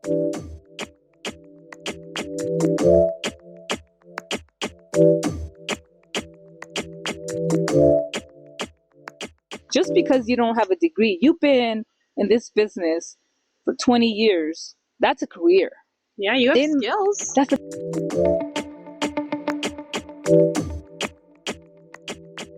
Just because you don't have a degree, you've been in this business for 20 years. That's a career. Yeah, you have skills. That's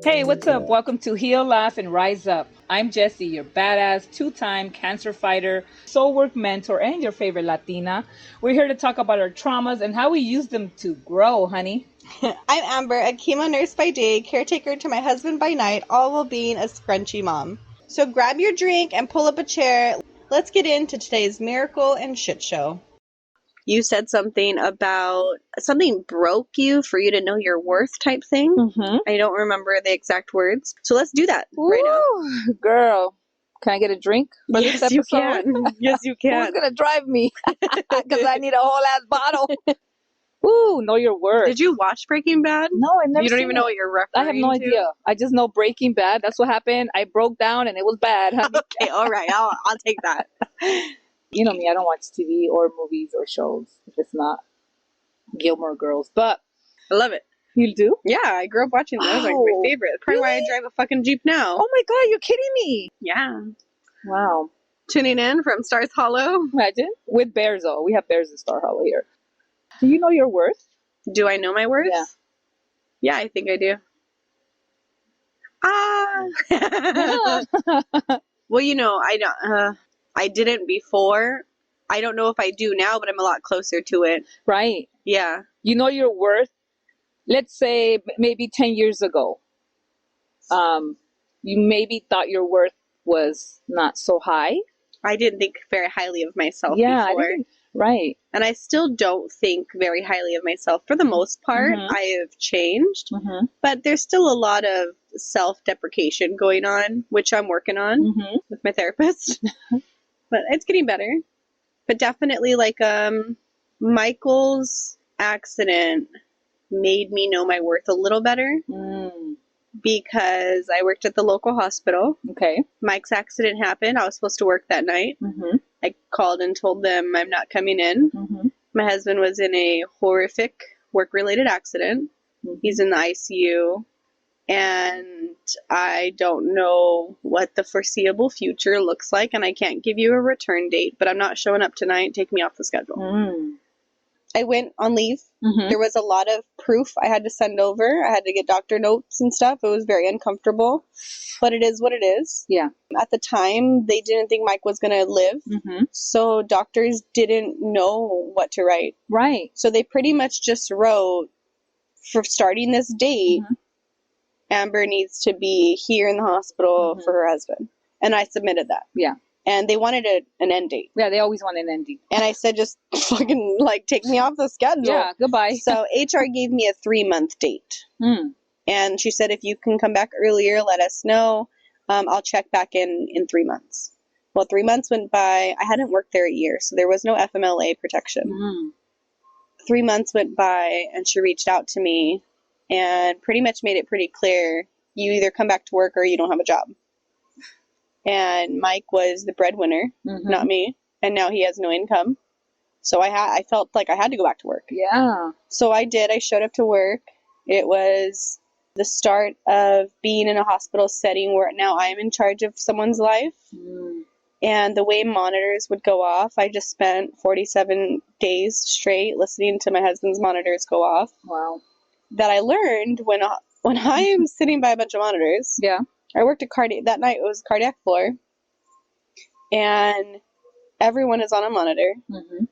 Hey, what's up? Welcome to Heal, Laugh, and Rise Up. I'm Jessie, your badass, two-time cancer fighter, soul work mentor, and your favorite Latina. We're here to talk about our traumas and how we use them to grow, honey. I'm Amber, a chemo nurse by day, caretaker to my husband by night, all while being a scrunchy mom. So grab your drink and pull up a chair. Let's get into today's miracle and shit show. You said something about something broke you for you to know your worth type thing. Mm-hmm. I don't remember the exact words. So let's do that right now. Girl, can I get a drink for Yes, this episode? you can. Yes, you can. Who's going to drive me? Because I need a whole ass bottle. Ooh, know your worth. Did you watch Breaking Bad? No, I never. You don't even know what you're referring to? I have no idea. I just know Breaking Bad. That's what happened. I broke down and it was bad. Honey. Okay, all right. I'll take that. You know me, I don't watch TV or movies or shows if it's not Gilmore Girls, but I love it. You do? Yeah, I grew up watching that. That was like my favorite. Probably why I drive a fucking Jeep now. Oh my god, you're kidding me. Yeah. Wow. Tuning in from Stars Hollow. Imagine. With bears though. We have bears in Star Hollow here. Do you know your worth? Do I know my worth? Yeah. Yeah, I think I do. Well, you know, I didn't before. I don't know if I do now, but I'm a lot closer to it. Right. Yeah. You know your worth. Let's say maybe 10 years ago. You maybe thought your worth was not so high. I didn't think very highly of myself before. Right. And I still don't think very highly of myself. For the most part, I have changed. But there's still a lot of self-deprecation going on, which I'm working on with my therapist. But it's getting better. But definitely, like, Michael's accident made me know my worth a little better. Because I worked at the local hospital. Okay. Mike's accident happened. I was supposed to work that night. I called and told them I'm not coming in. My husband was in a horrific work-related accident. He's in the ICU. And I don't know what the foreseeable future looks like. And I can't give you a return date. But I'm not showing up tonight. Take me off the schedule. I went on leave. There was a lot of proof I had to send over. I had to get doctor notes and stuff. It was very uncomfortable, but it is what it is. Yeah. At the time, they didn't think Mike was going to live. So doctors didn't know what to write. Right. So they pretty much just wrote, for starting this date, Amber needs to be here in the hospital for her husband. And I submitted that. Yeah. And they wanted an end date. Yeah, they always want an end date. And I said, just fucking, like, take me off the schedule. Yeah, goodbye. So HR gave me a 3-month date. And she said, if you can come back earlier, let us know. I'll check back in 3 months. Well, 3 months went by. I hadn't worked there a year, so there was no FMLA protection. 3 months went by, and she reached out to me and pretty much made it pretty clear, you either come back to work or you don't have a job. And Mike was the breadwinner, not me. And now he has no income. So I felt like I had to go back to work. Yeah. So I did. I showed up to work. It was the start of being in a hospital setting where now I'm in charge of someone's life. And the way monitors would go off, I just spent 47 days straight listening to my husband's monitors go off. Wow. That I learned when I am sitting by a bunch of monitors. Yeah. I worked that night. It was cardiac floor. And everyone is on a monitor. And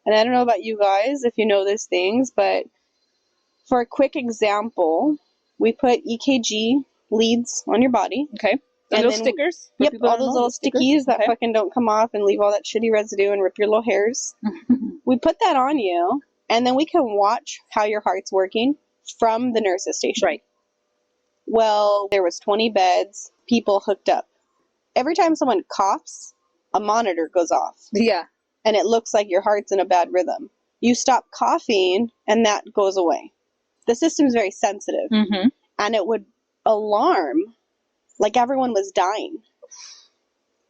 I don't know about you guys, if you know these things, but for a quick example, we put EKG leads on your body. Okay. The little stickers? Yep, all those little stickies that fucking don't come off and leave all that shitty residue and rip your little hairs. We put that on you, and then we can watch how your heart's working from the nurse's station. Right. Well, there was 20 beds, people hooked up. Every time someone coughs, a monitor goes off. Yeah. And it looks like your heart's in a bad rhythm. You stop coughing, and that goes away. The system's very sensitive. And it would alarm like everyone was dying.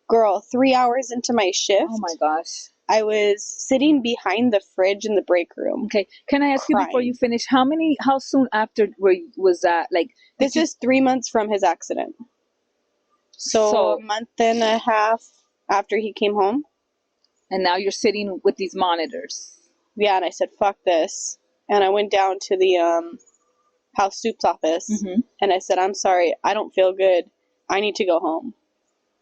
Girl, 3 hours into my shift. Oh my gosh. I was sitting behind the fridge in the break room. Okay. Can I ask you before Crying. you finish, how soon after was that? Like, This is 3 months from his accident. So a month and a half after he came home. And now you're sitting with these monitors. Yeah, and I said, fuck this. And I went down to the House Soup's office, and I said, I'm sorry, I don't feel good. I need to go home.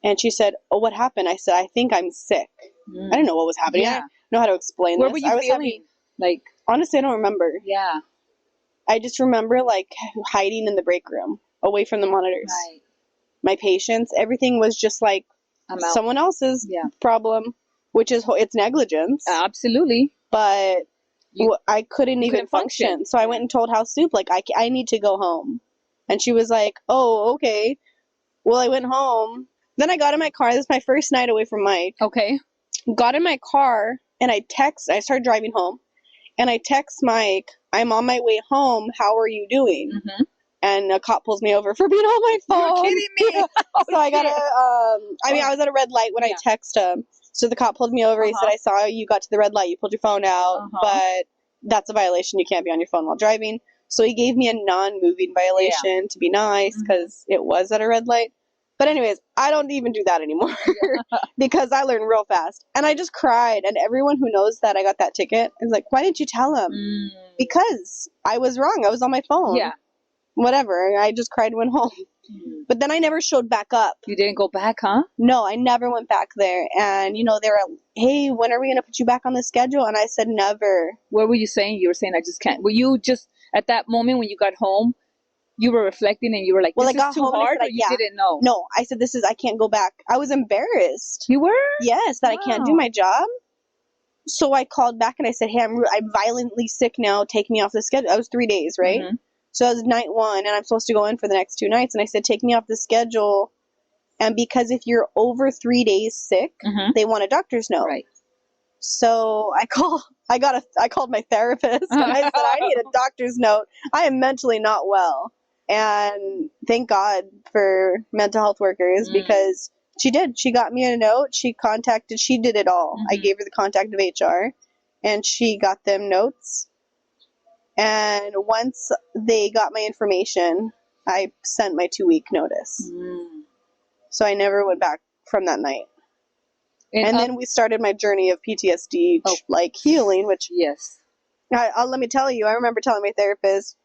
And she said, oh, what happened? I said, I think I'm sick. I didn't know what was happening. Yeah. I didn't know how to explain Where this. were you feeling? Like, honestly, I don't remember. Yeah. I just remember, like, hiding in the break room, away from the monitors. Right. My patients, everything was just like someone else's problem, which is, it's negligence. Absolutely. But I couldn't even function. So I went and told House Soup, like, I need to go home. And she was like, oh, okay. Well, I went home. Then I got in my car. This is my first night away from Mike. Okay. Got in my car, and I started driving home. And I text Mike, I'm on my way home. How are you doing? And a cop pulls me over for being on my phone. You're kidding me. Yeah. So I got I was at a red light when I text him. So the cop pulled me over. He said, I saw you got to the red light. You pulled your phone out. But that's a violation. You can't be on your phone while driving. So he gave me a non-moving violation to be nice because it was at a red light. But anyways, I don't even do that anymore because I learn real fast. And I just cried. And everyone who knows that I got that ticket is like, why didn't you tell him? Because I was wrong. I was on my phone. Yeah. Whatever. I just cried and went home. But then I never showed back up. You didn't go back, huh? No, I never went back there. And, they were, hey, when are we going to put you back on the schedule? And I said, never. What were you saying? You were saying, I just can't. Were you just, at that moment when you got home, you were reflecting and you were like, this is too hard, or you didn't know? No, I said, I can't go back. I was embarrassed. You were? Yes, that I can't do my job. So I called back and I said, hey, I'm violently sick now. Take me off the schedule. That was 3 days, right? So that was night 1, and I'm supposed to go in for the next 2 nights. And I said, take me off the schedule. And because if you're over 3 days sick, they want a doctor's note. Right. So I called my therapist and I said, I need a doctor's note. I am mentally not well. And thank God for mental health workers because she did. She got me a note. She did it all. I gave her the contact of HR and she got them notes. And once they got my information, I sent my 2-week notice. So I never went back from that night. And then we started my journey of PTSD, healing, which... Yes. Let me tell you, I remember telling my therapist,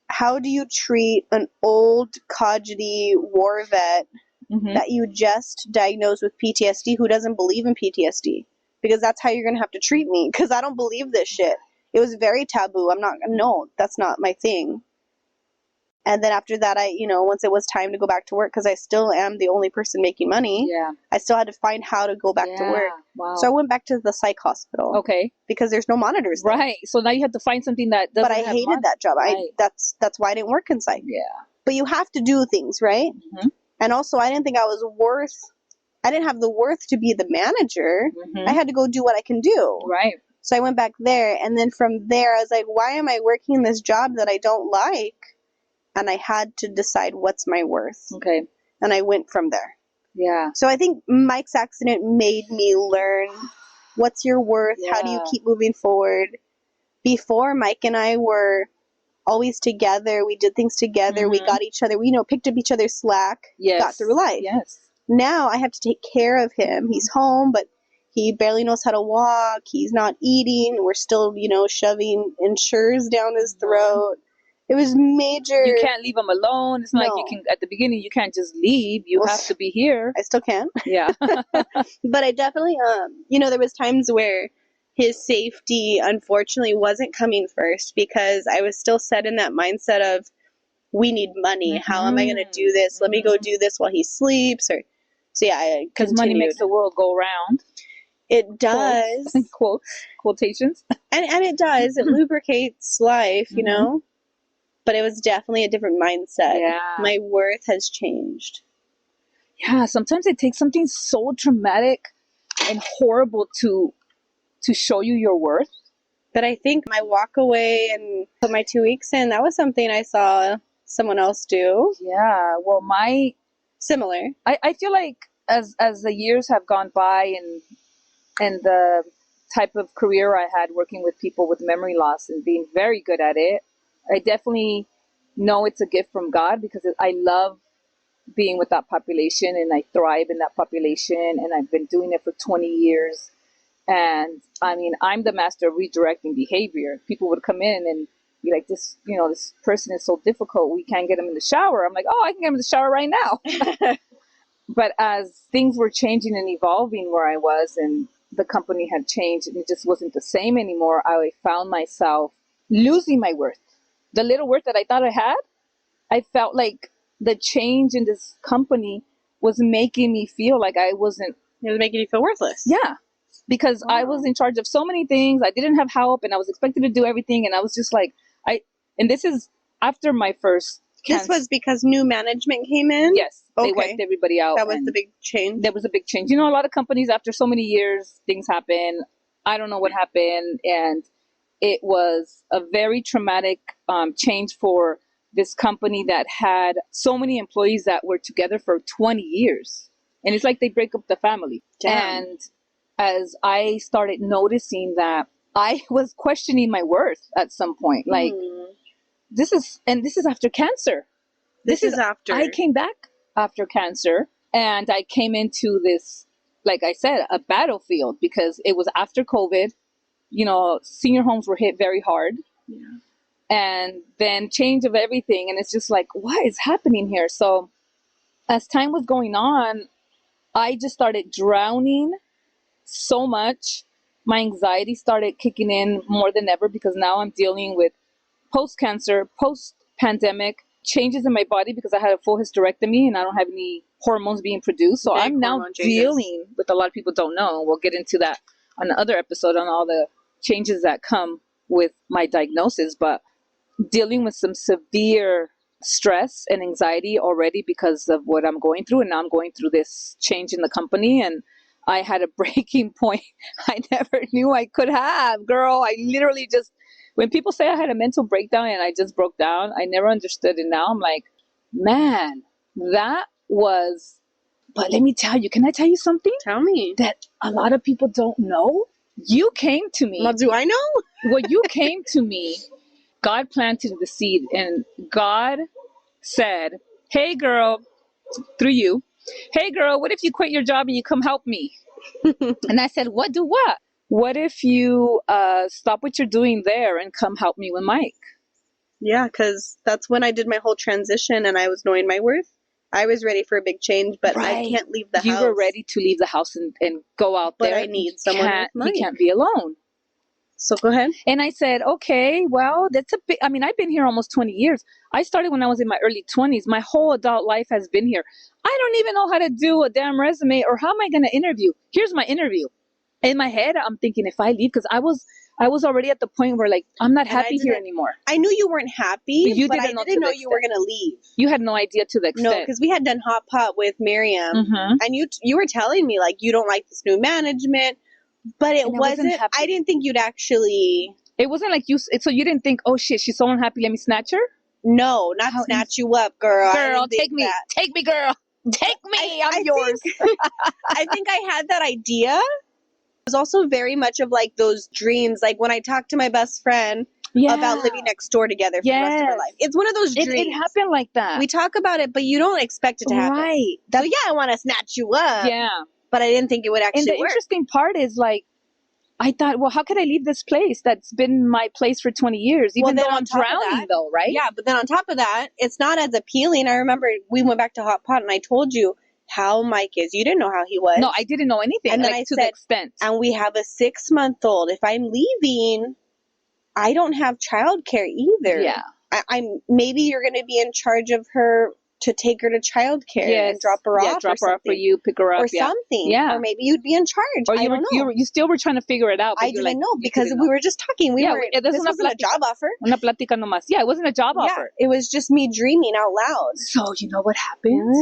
how do you treat an old, codgety war vet that you just diagnosed with PTSD who doesn't believe in PTSD? Because that's how you're going to have to treat me, because I don't believe this shit. It was very taboo. No, that's not my thing. And then after that, once it was time to go back to work, because I still am the only person making money, I still had to find how to go back to work. Wow. So I went back to the psych hospital. Okay. Because there's no monitors there. Right. So now you have to find something that doesn't But I hated that job. Right. That's why I didn't work in psych. Yeah. But you have to do things, right? And also, I didn't think I didn't have the worth to be the manager. I had to go do what I can do. Right. So I went back there. And then from there, I was like, why am I working this job that I don't like? And I had to decide what's my worth. Okay. And I went from there. Yeah. So I think Mike's accident made me learn what's your worth? Yeah. How do you keep moving forward? Before, Mike and I were always together. We did things together. We got each other. We, picked up each other's slack. Yes. Got through life. Yes. Now I have to take care of him. He's home, but he barely knows how to walk. He's not eating. We're still, shoving insures down his throat. It was major. You can't leave him alone. It's not like you can, at the beginning, you can't just leave. You have to be here. I still can. Yeah. But I definitely, there was times where his safety, unfortunately, wasn't coming first because I was still set in that mindset of, we need money. How am I going to do this? Let me go do this while he sleeps. Because money makes the world go round. It does. Quotations. And it does. It lubricates life, But it was definitely a different mindset. Yeah. My worth has changed. Yeah, sometimes it takes something so traumatic and horrible to show you your worth. But I think my walk away and put my 2 weeks in, that was something I saw someone else do. Yeah, well, Similar. I feel like as the years have gone by and the type of career I had working with people with memory loss and being very good at it, I definitely know it's a gift from God because I love being with that population and I thrive in that population, and I've been doing it for 20 years. And I mean, I'm the master of redirecting behavior. People would come in and be like, this, this person is so difficult. We can't get him in the shower. I'm like, oh, I can get him in the shower right now. But as things were changing and evolving where I was, and the company had changed and it just wasn't the same anymore, I found myself losing my worth. The little worth that I thought I had, I felt like the change in this company was making me feel like I wasn't. It was making you feel worthless. Yeah. Because I was in charge of so many things. I didn't have help and I was expected to do everything. And I was just like, and this is after my first This was because new management came in? Yes. They wiped everybody out. That was the big change? That was a big change. A lot of companies, after so many years, things happen. I don't know what happened. And it was a very traumatic change for this company that had so many employees that were together for 20 years. And it's like they break up the family. Damn. And as I started noticing that, I was questioning my worth at some point. Like, this is after cancer. This is after. I came back after cancer, and I came into this, like I said, a battlefield, because it was after COVID. Senior homes were hit very hard. Yeah. And then change of everything. And it's just like, what is happening here? So as time was going on, I just started drowning so much. My anxiety started kicking in more than ever, because now I'm dealing with post-cancer, post-pandemic changes in my body, because I had a full hysterectomy and I don't have any hormones being produced. So I'm now dealing with, a lot of people don't know. We'll get into that on another episode on all the changes that come with my diagnosis, but dealing with some severe stress and anxiety already because of what I'm going through. And now I'm going through this change in the company, and I had a breaking point I never knew I could have. Girl, I literally just, when people say I had a mental breakdown and I just broke down, I never understood it. Now I'm like, man, that was, but let me tell you, can I tell you something? Tell me. That a lot of people don't know. You came to me. Well, do I know? Well, you came to me. God planted the seed, and God said, hey girl, through you, hey girl, what if you quit your job and you come help me? And I said, what? Do what? What if you stop what you're doing there and come help me with Mike? Yeah, because that's when I did my whole transition and I was knowing my worth. I was ready for a big change, but I can't leave the house. You were ready to leave the house and go out there. But I need someone with Mike. You can't be alone. So go ahead. And I said, okay, well, that's a big, I've been here almost 20 years. I started when I was in my early 20s. My whole adult life has been here. I don't even know how to do a damn resume, or how am I going to interview? Here's my interview. In my head, I'm thinking, if I leave, because I was already at the point where, like, I'm not happy here anymore. I knew you weren't happy, but I didn't know you were going to leave. You had no idea to the extent. No, because we had done Hot Pot with Miriam, and you were telling me, like, you don't like this new management, but it wasn't, I didn't think you'd actually... It wasn't like you, so you didn't think, oh shit, she's so unhappy, let me snatch her? No, not snatch you up, girl. Girl, take me, girl. Take me, I'm yours. I think I had that idea. It was also very much of like those dreams, like when I talked to my best friend about living next door together for the rest of her life. It's one of those dreams. It happened like that. We talk about it, but you don't expect it to happen. Right. So yeah, I want to snatch you up. Yeah. But I didn't think it would actually work. And the interesting part is, like, I thought, well, how could I leave this place that's been my place for 20 years, even though I'm drowning, though, right? Yeah, but then on top of that, it's not as appealing. I remember we went back to Hot Pot, and I told you how Mike is. You didn't know how he was. No, I didn't know anything. And then I said, the extent. And we have a 6-month-old. If I'm leaving, I don't have childcare either. Yeah. I'm maybe you're going to be in charge of her to take her to childcare and drop her off. Yeah, drop her off for you, pick her up. Or something. Yeah. Or maybe you'd be in charge. Or you still were trying to figure it out. But I didn't know because we were just talking. This wasn't a job offer. Una plática nomás. Yeah, it wasn't a job offer. It was just me dreaming out loud. So you know what happened?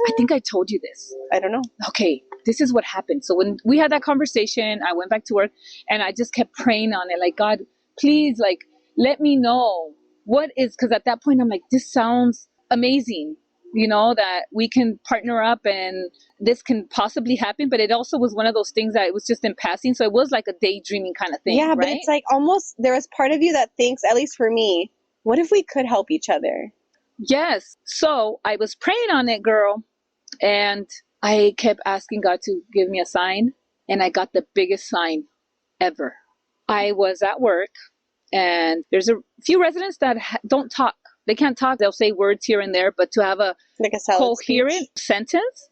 I think I told you this. I don't know. Okay, this is what happened. So when we had that conversation, I went back to work and I just kept praying on it. Like, God, please, like, let me know what is, because at that point I'm like, this sounds amazing. that we can partner up and this can possibly happen. But it also was one of those things that it was just in passing. So it was like a daydreaming kind of thing. Yeah, but right? it's like almost there was part of you that thinks, at least for me, what if we could help each other? Yes. So I was praying on it, girl. And I kept asking God to give me a sign. And I got the biggest sign ever. I was at work and there's a few residents that don't talk. They can't talk. They'll say words here and there, but to have a Like a solid coherent speech. sentence,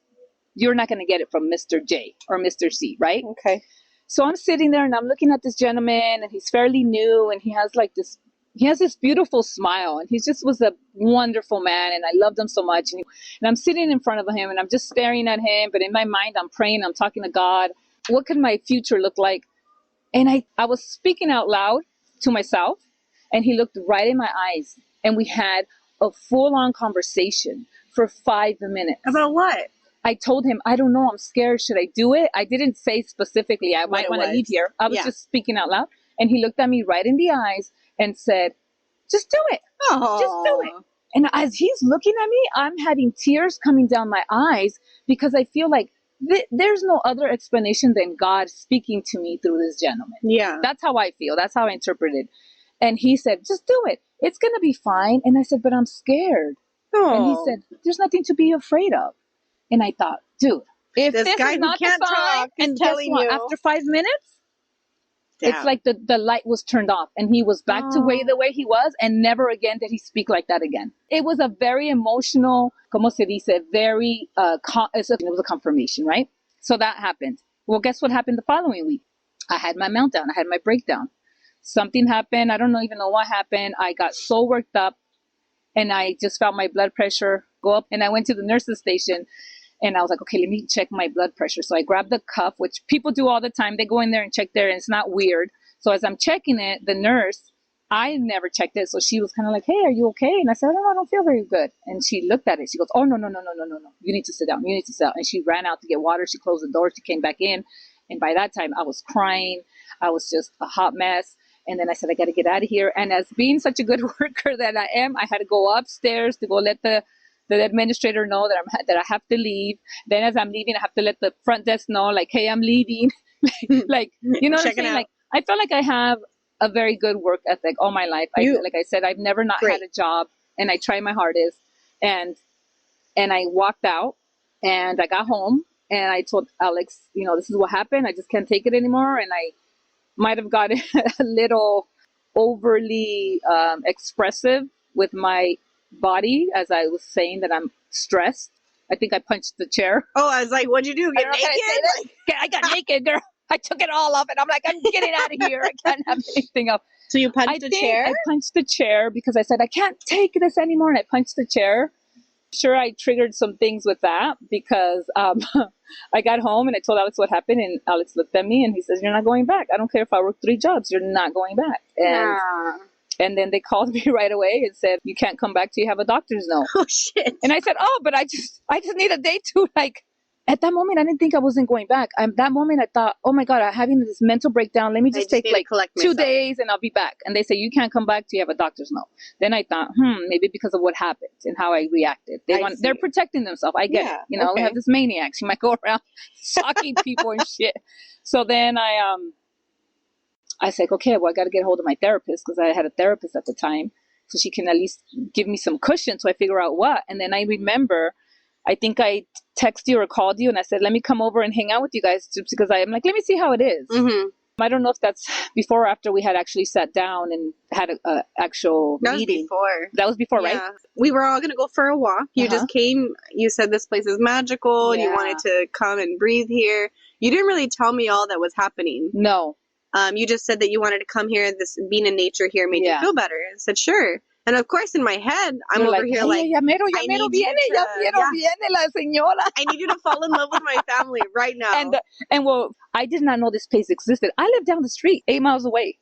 you're not going to get it from Mr. J or Mr. C, right? Okay. So I'm sitting there and I'm looking at this gentleman and he's fairly new and he has this beautiful smile and he just was a wonderful man and I loved him so much. And I'm sitting in front of him and I'm just staring at him, but in my mind I'm praying, I'm talking to God. What could my future look like? And I was speaking out loud to myself and he looked right in my eyes and we had a full-on conversation for 5 minutes. About what? I told him, I don't know, I'm scared. Should I do it? I didn't say specifically, I might want to leave here. I was just speaking out loud. And he looked at me right in the eyes and said, just do it. Aww. Just do it. And as he's looking at me, I'm having tears coming down my eyes because I feel like there's no other explanation than God speaking to me through this gentleman. Yeah. That's how I feel. That's how I interpret it. And he said, just do it. It's going to be fine. And I said, but I'm scared. Aww. And he said, there's nothing to be afraid of. And I thought, dude, if this guy is not who can't the sign, talk and telling guess what? you. After 5 minutes, Damn. it's like the light was turned off and he was back to the way he was, and never again did he speak like that again. It was a very emotional, como se dice, very, it was a confirmation, right? So that happened. Well, guess what happened the following week? I had my meltdown. I had my breakdown. Something happened. I don't even know what happened. I got so worked up and I just felt my blood pressure go up, and I went to the nurse's station. And I was like, okay, let me check my blood pressure. So I grabbed the cuff, which people do all the time. They go in there and check there, and it's not weird. So as I'm checking it, the nurse, I never checked it. So she was kind of like, hey, are you okay? And I said, oh, I don't feel very good. And she looked at it. She goes, oh, no. You need to sit down. You need to sit down. And she ran out to get water. She closed the door. She came back in. And by that time, I was crying. I was just a hot mess. And then I said, I got to get out of here. And as being such a good worker that I am, I had to go upstairs to go let the administrator know that I have to leave. Then as I'm leaving, I have to let the front desk know, like, hey, I'm leaving. Like, you know what I'm saying? Out. Like, I feel like I have a very good work ethic all my life. Like I said, I've never not had a job, and I try my hardest. And I walked out, and I got home, and I told Alex, this is what happened. I just can't take it anymore. And I might have gotten a little overly expressive with my body as I was saying that I'm stressed. I think I punched the chair. Oh, I was like, what'd you do? Get naked? I got naked, girl. I took it all off and I'm like, I'm getting out of here. I can't have anything else. So you punched the chair? I punched the chair because I said, I can't take this anymore. And I punched the chair. Sure, I triggered some things with that because I got home and I told Alex what happened, and Alex looked at me and he says, you're not going back. I don't care if I work 3 jobs. You're not going back. And then they called me right away and said, you can't come back till you have a doctor's note. Oh, shit. And I said, but I just need a day to, like, at that moment, I didn't think I wasn't going back. That moment, I thought, oh my God, I'm having this mental breakdown. Let me just take like 2 days and I'll be back. And they say, you can't come back till you have a doctor's note. Then I thought, maybe because of what happened and how I reacted. They're protecting themselves. I get it. We have this maniac. She might go around shocking people and shit. So then I said, okay, well, I got to get a hold of my therapist because I had a therapist at the time. So she can at least give me some cushion so I figure out what. And then I remember, I think I texted you or called you and I said, let me come over and hang out with you guys just because I'm like, let me see how it is. Mm-hmm. I don't know if that's before or after we had actually sat down and had an actual meeting. That was before, right? We were all going to go for a walk. You just came. You said this place is magical and you wanted to come and breathe here. You didn't really tell me all that was happening. No. You just said that you wanted to come here and being in nature here made you feel better. I said, sure. And of course, in my head, I'm over here like, ya mero viene la señora. I need you to fall in love with my family right now. And well, I did not know this place existed. I live down the street, 8 miles away.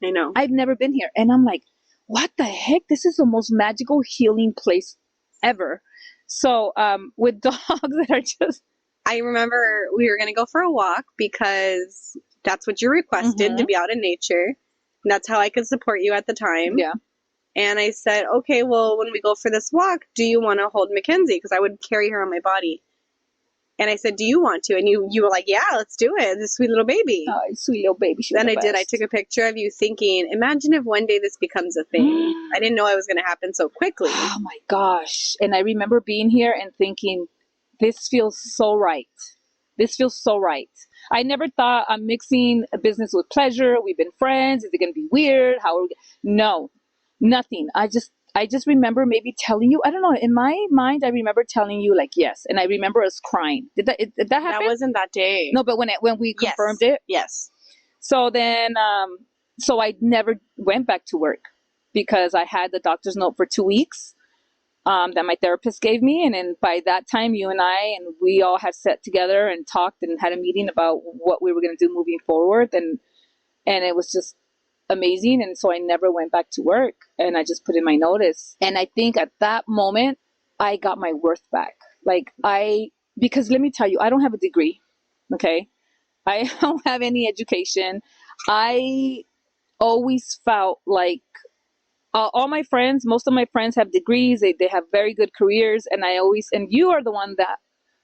I know. I've never been here. And I'm like, what the heck? This is the most magical healing place ever. So with dogs that are just... I remember we were going to go for a walk because that's what you requested, to be out in nature. And that's how I could support you at the time. Yeah. And I said, okay, well, when we go for this walk, do you want to hold Mackenzie? Because I would carry her on my body. And I said, do you want to? And you were like, yeah, let's do it. This sweet little baby. Oh, sweet little baby. Then I did. I took a picture of you thinking, imagine if one day this becomes a thing. I didn't know it was going to happen so quickly. Oh my gosh. And I remember being here and thinking, this feels so right. This feels so right. I never thought I'm mixing a business with pleasure. We've been friends. Is it going to be weird? How are we? No, nothing. I just remember maybe telling you, I don't know, in my mind, I remember telling you like, yes. And I remember us crying. Did that happen? That wasn't that day. No, but when we confirmed it. Yes. So then, so I never went back to work because I had the doctor's note for 2 weeks that my therapist gave me. And then by that time, you and we all had sat together and talked and had a meeting about what we were going to do moving forward. And it was just amazing. And so I never went back to work, and I just put in my notice. And I think at that moment, I got my worth back. Because let me tell you, I don't have a degree. Okay. I don't have any education. I always felt like all my friends, most of my friends have degrees. They have very good careers. And you are the one that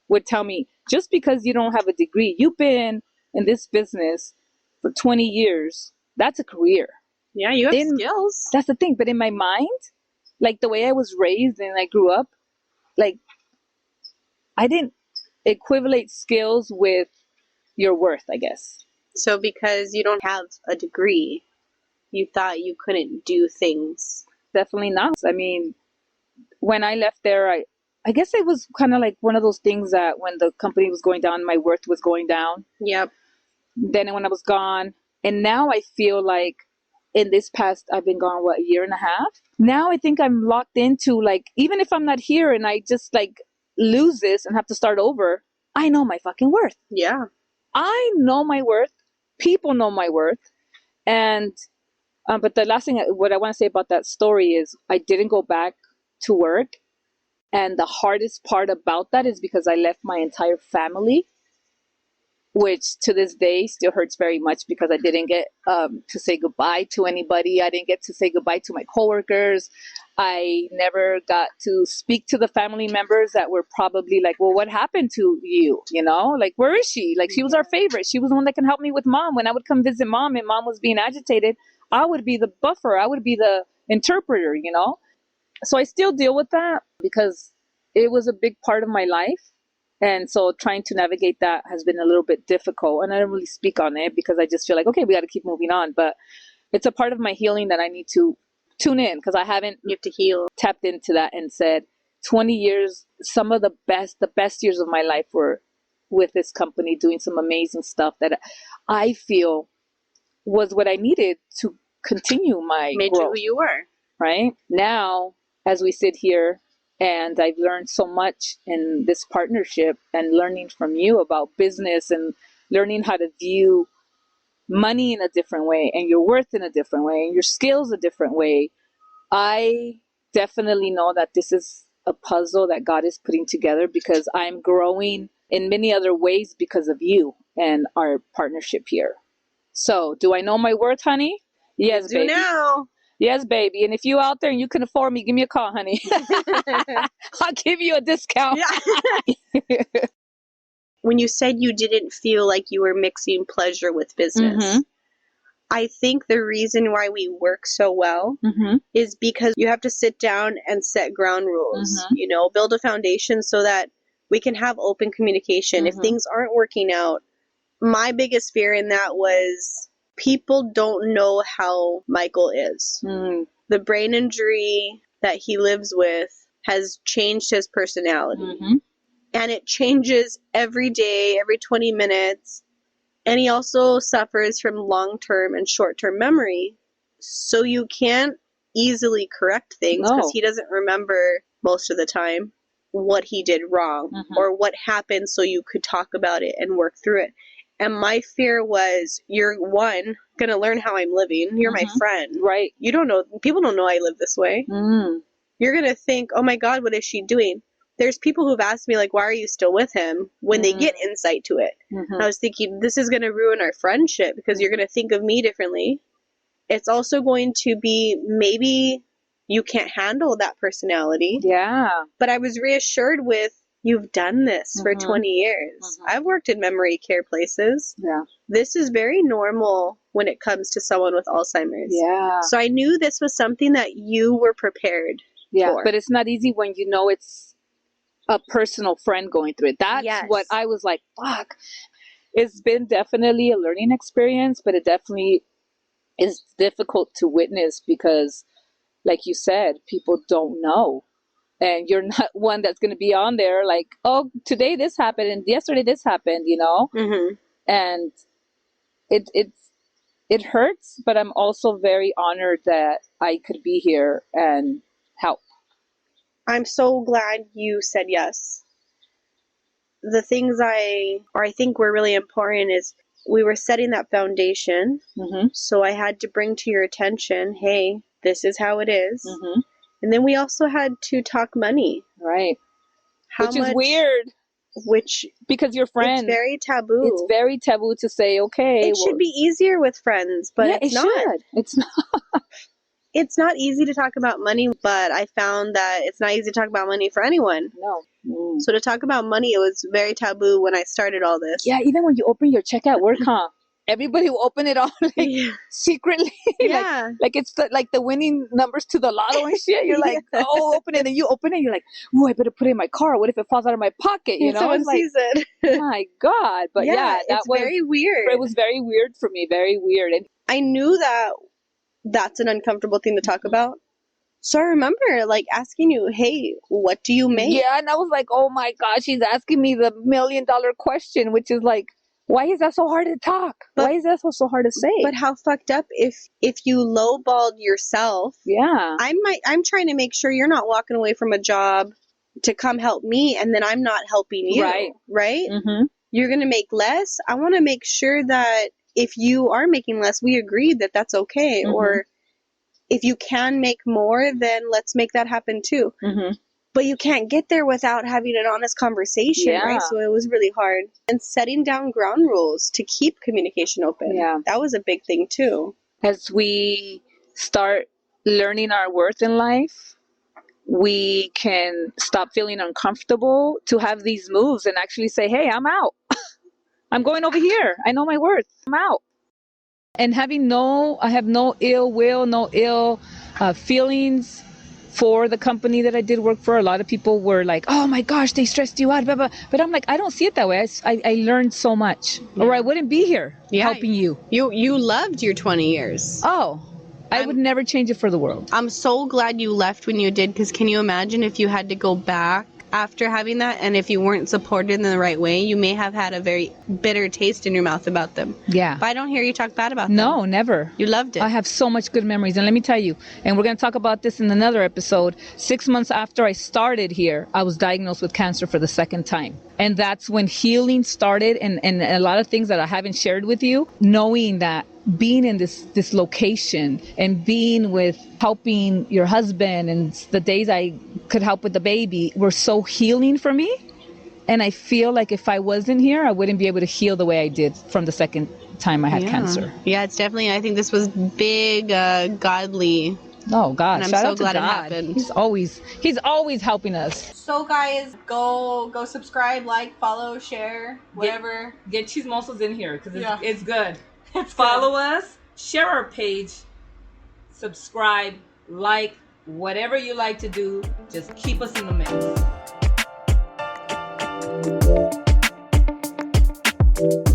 would tell me, just because you don't have a degree, you've been in this business for 20 years. That's a career. Yeah, you have skills. That's the thing. But in my mind, like the way I was raised and I grew up, like I didn't equivalate skills with your worth, I guess. So because you don't have a degree, you thought you couldn't do things? Definitely not. I mean, when I left there, I guess it was kind of like one of those things that when the company was going down, my worth was going down. Yep. Then when I was gone, and now I feel like in this past, I've been gone, a year and a half? Now I think I'm locked into, like, even if I'm not here and I just like lose this and have to start over, I know my fucking worth. Yeah. I know my worth. People know my worth. And, but the last thing, what I want to say about that story is I didn't go back to work. And the hardest part about that is because I left my entire family, which to this day still hurts very much because I didn't get to say goodbye to anybody. I didn't get to say goodbye to my coworkers. I never got to speak to the family members that were probably like, well, what happened to you? You know, like, where is she? Like, she was our favorite. She was the one that can help me with mom. When I would come visit mom and mom was being agitated, I would be the buffer. I would be the interpreter, you know? So I still deal with that because it was a big part of my life. And so trying to navigate that has been a little bit difficult. And I don't really speak on it because I just feel like, okay, we got to keep moving on. But it's a part of my healing that I need to tune in because I haven't You have to heal. tapped into that and said 20 years, some of the best years of my life were with this company doing some amazing stuff that I feel was what I needed to continue my Made growth. you who you were. Right? Now, as we sit here, and I've learned so much in this partnership and learning from you about business and learning how to view money in a different way and your worth in a different way and your skills a different way. I definitely know that this is a puzzle that God is putting together because I'm growing in many other ways because of you and our partnership here. So, do I know my worth, honey? Yes, baby. Now. Yes, baby. And if you out there and you can afford me, give me a call, honey. I'll give you a discount. Yeah. When you said you didn't feel like you were mixing pleasure with business, I think the reason why we work so well is because you have to sit down and set ground rules, you know, build a foundation so that we can have open communication. If things aren't working out, my biggest fear in that was people don't know how Michael is. The brain injury that he lives with has changed his personality. And it changes every day, every 20 minutes. And he also suffers from long-term and short-term memory. So you can't easily correct things because he doesn't remember most of the time what he did wrong or what happened so you could talk about it and work through it. And my fear was, you're going to learn how I'm living. You're my friend. Right. You don't know. People don't know I live this way. You're going to think, oh my God, what is she doing? There's people who've asked me, like, why are you still with him when they get insight to it? I was thinking, this is going to ruin our friendship because you're going to think of me differently. It's also going to be maybe you can't handle that personality. Yeah. But I was reassured with, you've done this for 20 years. I've worked in memory care places. Yeah. This is very normal when it comes to someone with Alzheimer's. Yeah. So I knew this was something that you were prepared for. But it's not easy when you know it's a personal friend going through it. That's what I was like, fuck. It's been definitely a learning experience, but it definitely is difficult to witness because, like you said, people don't know. And you're not one that's going to be on there like, oh, today this happened and yesterday this happened, you know? And it hurts, but I'm also very honored that I could be here and help. I'm so glad you said yes. The things I think were really important is we were setting that foundation. So I had to bring to your attention, hey, this is how it is. And then we also had to talk money. Right. Which is weird. Because you're friends. It's very taboo. It's very taboo to say, okay. It should be easier with friends, but it's not. Should. It's not. It's not easy to talk about money, but I found that it's not easy to talk about money for anyone. No. So to talk about money, it was very taboo when I started all this. Yeah, even when you open your check at work, huh? Everybody will open it all secretly. like it's like the winning numbers to the lotto and shit. You're like, oh, open it. And you open it. You're like, oh, I better put it in my car. What if it falls out of my pocket? You know, someone sees it. My God. But that was very weird. It was very weird for me. Very weird. And I knew that that's an uncomfortable thing to talk about. So I remember like asking you, hey, what do you make? Yeah. And I was like, oh my God, she's asking me the $1 million question, which is like, why is that so hard to talk? Why is that so hard to say? But how fucked up if you lowballed yourself? Yeah. I'm trying to make sure you're not walking away from a job to come help me and then I'm not helping you. Right? You're going to make less. I want to make sure that if you are making less, we agree that that's okay. Or if you can make more, then let's make that happen too. But you can't get there without having an honest conversation, right? So it was really hard. And setting down ground rules to keep communication open. Yeah. That was a big thing too. As we start learning our worth in life, we can stop feeling uncomfortable to have these moves and actually say, hey, I'm out. I'm going over here. I know my worth. I'm out. And I have no ill will, no ill feelings for the company that I did work for. A lot of people were like, oh my gosh, they stressed you out, blah, blah. But I'm like, I don't see it that way. I learned so much, or I wouldn't be here helping you. You loved your 20 years. Oh, I would never change it for the world. I'm so glad you left when you did, because can you imagine if you had to go back after having that, and if you weren't supported in the right way, you may have had a very bitter taste in your mouth about them. Yeah. But I don't hear you talk bad about them. No, never. You loved it. I have so much good memories. And let me tell you, and we're going to talk about this in another episode, 6 months after I started here, I was diagnosed with cancer for the second time. And that's when healing started, and a lot of things that I haven't shared with you, knowing that being in this location and being with helping your husband and the days I could help with the baby were so healing for me. And I feel like if I wasn't here, I wouldn't be able to heal the way I did from the second time I had cancer. Yeah, it's definitely, I think this was big, godly. Oh God! And I'm so glad it happened. He's always helping us. So guys, go subscribe, like, follow, share, whatever. Get chismosos in here because it's good. Follow us, share our page, subscribe, like, whatever you like to do. Just keep us in the mix.